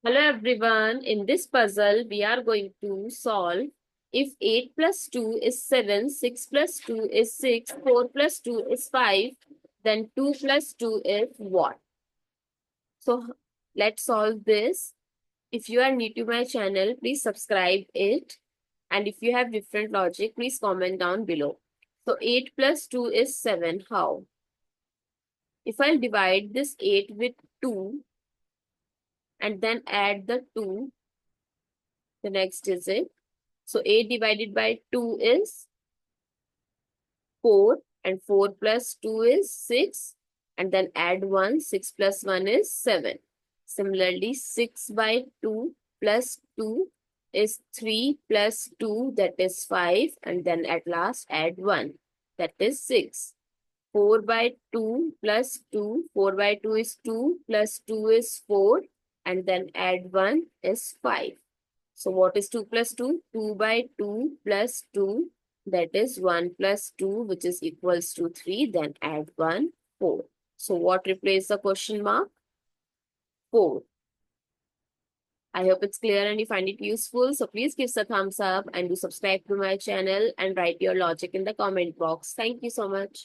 Hello everyone. In this puzzle, we are going to solve if 8 plus 2 is 7, 6 plus 2 is 6, 4 plus 2 is 5, then 2 plus 2 is what? So let's solve this. If you are new to my channel, please subscribe it. And if you have different logic, please comment down below. So 8 plus 2 is 7. How? If I divide this 8 with 2 and then add the 2, the next digit. So 8 divided by 2 is 4 and 4 plus 2 is 6 and then add 1. 6 plus 1 is 7. Similarly, 6 by 2 plus 2 is 3 plus 2 that is 5 and then at last add 1 that is 6. 4 by 2 plus 2, 4 by 2 is 2 plus 2 is 4 and then add 1 is 5. So what is 2 plus 2? 2 by 2 plus 2, that is 1 plus 2, which is equals to 3. Then add 1, 4. So what replaces the question mark? 4. I hope it's clear and you find it useful. So please give us a thumbs up and do subscribe to my channel and write your logic in the comment box. Thank you so much.